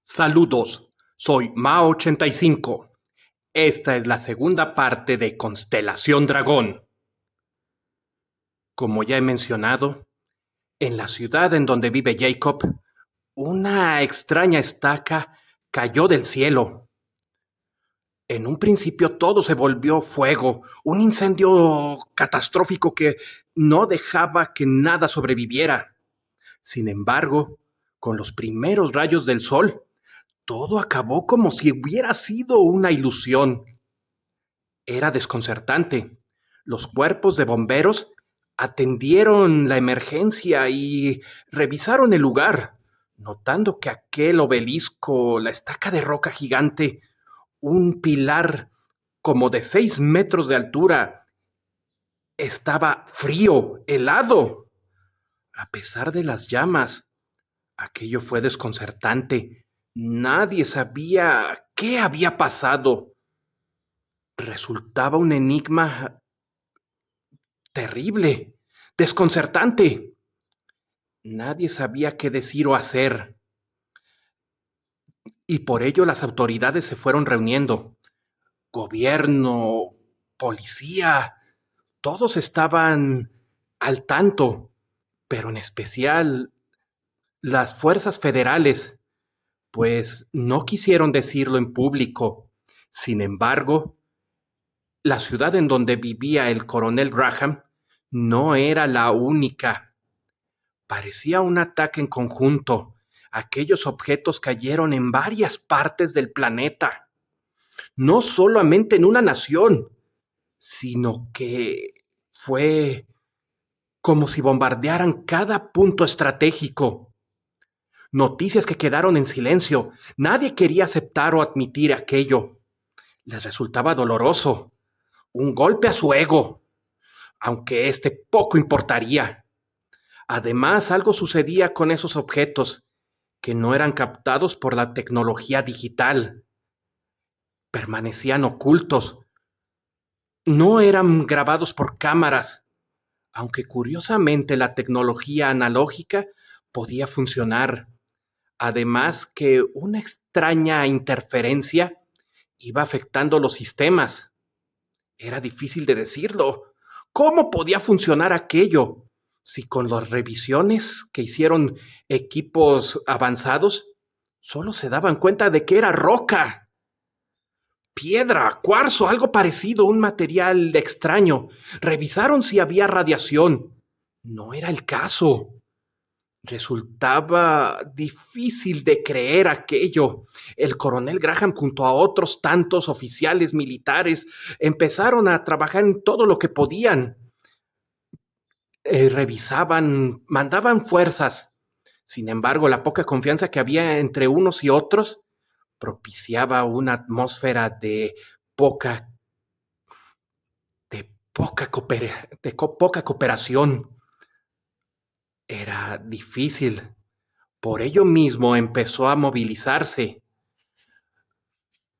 Saludos, soy Mao85. Esta es la segunda parte de Constelación Dragón. Como ya he mencionado, en la ciudad en donde vive Jacob, una extraña estaca cayó del cielo. En un principio todo se volvió fuego, un incendio catastrófico que no dejaba que nada sobreviviera. Sin embargo, con los primeros rayos del sol, todo acabó como si hubiera sido una ilusión. Era desconcertante. Los cuerpos de bomberos atendieron la emergencia y revisaron el lugar, notando que aquel obelisco, la estaca de roca gigante, un pilar como de 6 metros de altura, estaba frío, helado. A pesar de las llamas, aquello fue desconcertante. Nadie sabía qué había pasado. Resultaba un enigma terrible, desconcertante. Nadie sabía qué decir o hacer, y por ello las autoridades se fueron reuniendo. Gobierno, policía, todos estaban al tanto, pero en especial las fuerzas federales, pues no quisieron decirlo en público. Sin embargo, la ciudad en donde vivía el coronel Graham no era la única. Parecía un ataque en conjunto. Aquellos objetos cayeron en varias partes del planeta, no solamente en una nación, sino que fue como si bombardearan cada punto estratégico. Noticias que quedaron en silencio. Nadie quería aceptar o admitir aquello. Les resultaba doloroso, un golpe a su ego, aunque este poco importaría. Además, algo sucedía con esos objetos que no eran captados por la tecnología digital. Permanecían ocultos, no eran grabados por cámaras, aunque curiosamente la tecnología analógica podía funcionar. Además que una extraña interferencia iba afectando los sistemas. Era difícil de decirlo. ¿Cómo podía funcionar aquello? Si con las revisiones que hicieron equipos avanzados, solo se daban cuenta de que era roca, piedra, cuarzo, algo parecido, un material extraño. Revisaron si había radiación. No era el caso. Resultaba difícil de creer aquello. El coronel Graham junto a otros tantos oficiales militares empezaron a trabajar en todo lo que podían. Revisaban, mandaban fuerzas. Sin embargo, la poca confianza que había entre unos y otros propiciaba una atmósfera poca, poca cooperación. Era difícil. Por ello mismo empezó a movilizarse.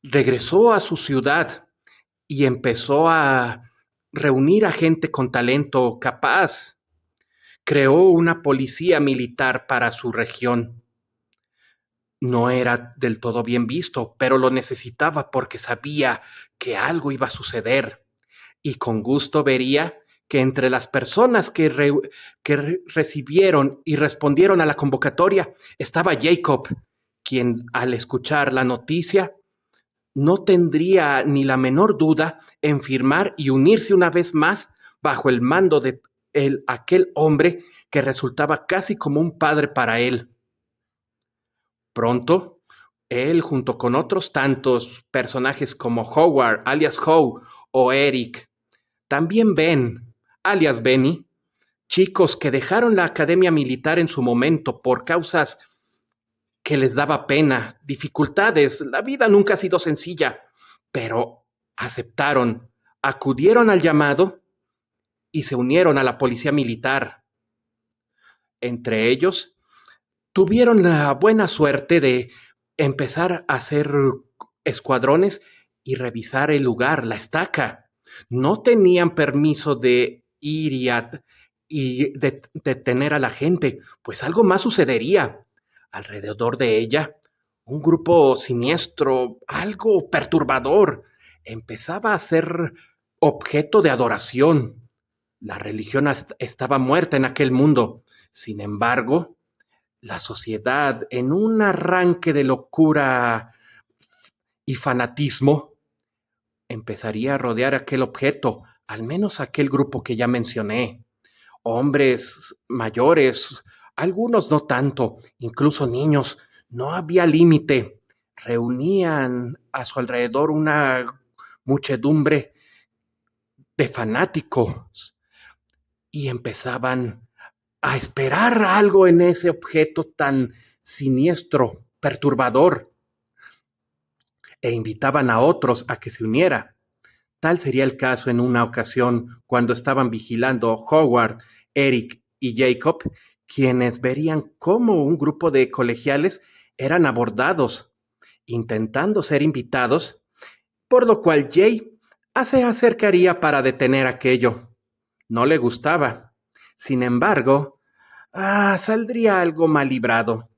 Regresó a su ciudad y empezó a reunir a gente con talento capaz. Creó una policía militar para su región. No era del todo bien visto, pero lo necesitaba porque sabía que algo iba a suceder. Y con gusto vería que entre las personas que recibieron y respondieron a la convocatoria estaba Jacob, quien al escuchar la noticia no tendría ni la menor duda en firmar y unirse una vez más bajo el mando de aquel hombre que resultaba casi como un padre para él. Pronto, él junto con otros tantos personajes como Howard, alias Howe, o Eric, también Ben, alias Benny, chicos que dejaron la academia militar en su momento por causas que les daba pena, dificultades, la vida nunca ha sido sencilla, pero aceptaron, acudieron al llamado y se unieron a la policía militar. Entre ellos, tuvieron la buena suerte de empezar a hacer escuadrones y revisar el lugar, la estaca. No tenían permiso de ir y detener a la gente, pues algo más sucedería. Alrededor de ella, Un grupo siniestro, algo perturbador, empezaba a ser objeto de adoración. La religión estaba muerta en aquel mundo. Sin embargo, la sociedad, en un arranque de locura y fanatismo, empezaría a rodear aquel objeto, al menos aquel grupo que ya mencioné. Hombres mayores, algunos no tanto, incluso niños, no había límite. Reunían a su alrededor una muchedumbre de fanáticos y empezaban a esperar algo en ese objeto tan siniestro, perturbador, e invitaban a otros a que se uniera. Tal sería el caso en una ocasión cuando estaban vigilando Howard, Eric y Jacob, quienes verían cómo un grupo de colegiales eran abordados, intentando ser invitados, por lo cual Jay se acercaría para detener aquello. No le gustaba. Sin embargo, saldría algo mal librado.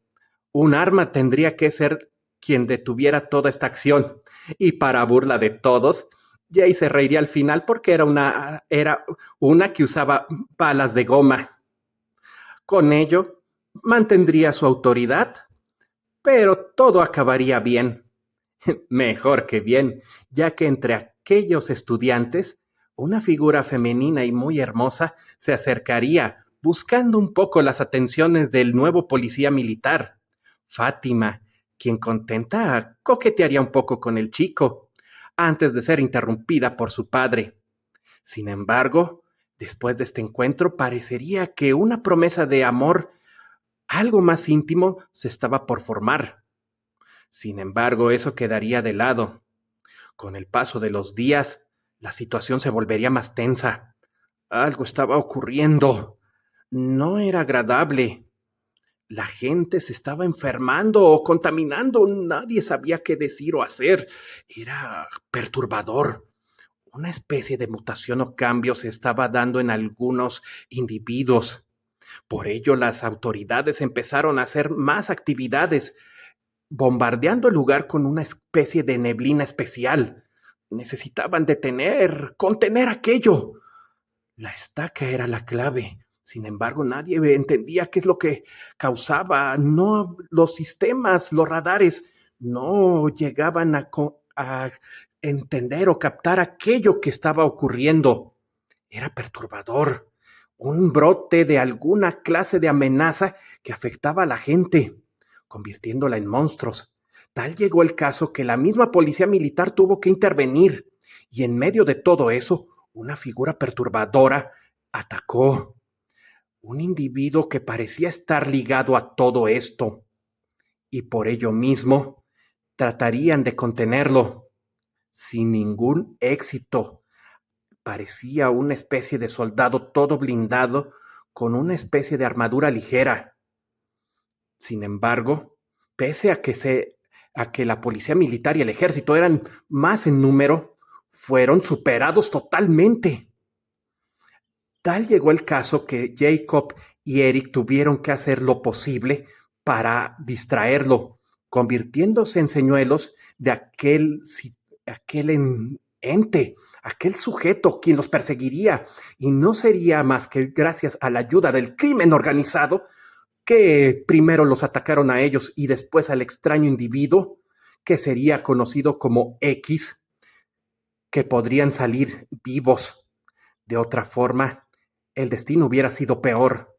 Un arma tendría que ser quien detuviera toda esta acción. Y para burla de todos, Jay se reiría al final porque era una que usaba balas de goma. Con ello, mantendría su autoridad, pero todo acabaría bien. Mejor que bien, ya que entre aquellos estudiantes, una figura femenina y muy hermosa se acercaría, buscando un poco las atenciones del nuevo policía militar, Fátima, quien contenta coquetearía un poco con el chico, antes de ser interrumpida por su padre. Sin embargo, después de este encuentro parecería que una promesa de amor, algo más íntimo, se estaba por formar. Sin embargo, eso quedaría de lado. Con el paso de los días, la situación se volvería más tensa. Algo estaba ocurriendo. No era agradable. La gente se estaba enfermando o contaminando. Nadie sabía qué decir o hacer. Era perturbador. Una especie de mutación o cambio se estaba dando en algunos individuos. Por ello, las autoridades empezaron a hacer más actividades, bombardeando el lugar con una especie de neblina especial. Necesitaban contener aquello. La estaca era la clave. Sin embargo, nadie entendía qué es lo que causaba. No, los sistemas, los radares, no llegaban a entender o captar aquello que estaba ocurriendo. Era perturbador. Un brote de alguna clase de amenaza que afectaba a la gente, convirtiéndola en monstruos. Tal llegó el caso que la misma policía militar tuvo que intervenir, y en medio de todo eso, una figura perturbadora atacó. Un individuo que parecía estar ligado a todo esto, y por ello mismo tratarían de contenerlo, sin ningún éxito. Parecía una especie de soldado todo blindado con una especie de armadura ligera. Sin embargo, pese a que la policía militar y el ejército eran más en número, fueron superados totalmente. Tal llegó el caso que Jacob y Eric tuvieron que hacer lo posible para distraerlo, convirtiéndose en señuelos de aquel ente, aquel sujeto quien los perseguiría, y no sería más que gracias a la ayuda del crimen organizado que primero los atacaron a ellos y después al extraño individuo, que sería conocido como X, que podrían salir vivos. De otra forma, el destino hubiera sido peor.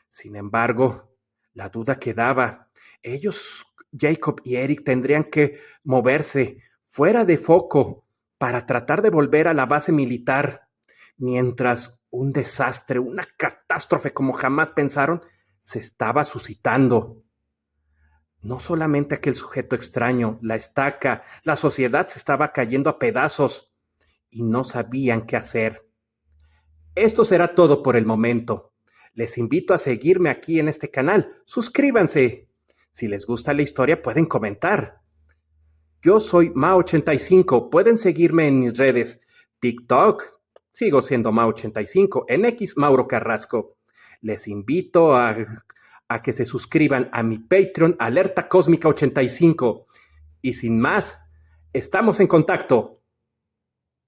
Sin embargo, la duda quedaba. Ellos, Jacob y Eric, tendrían que moverse fuera de foco para tratar de volver a la base militar, mientras un desastre, una catástrofe como jamás pensaron, se estaba suscitando. No solamente aquel sujeto extraño, la estaca, la sociedad se estaba cayendo a pedazos y no sabían qué hacer. Esto será todo por el momento. Les invito a seguirme aquí en este canal. Suscríbanse. Si les gusta la historia, pueden comentar. Yo soy Ma85. Pueden seguirme en mis redes. TikTok. Sigo siendo Ma85. En X, Mauro Carrasco. Les invito a que se suscriban a mi Patreon Alerta Cósmica 85. Y sin más, estamos en contacto.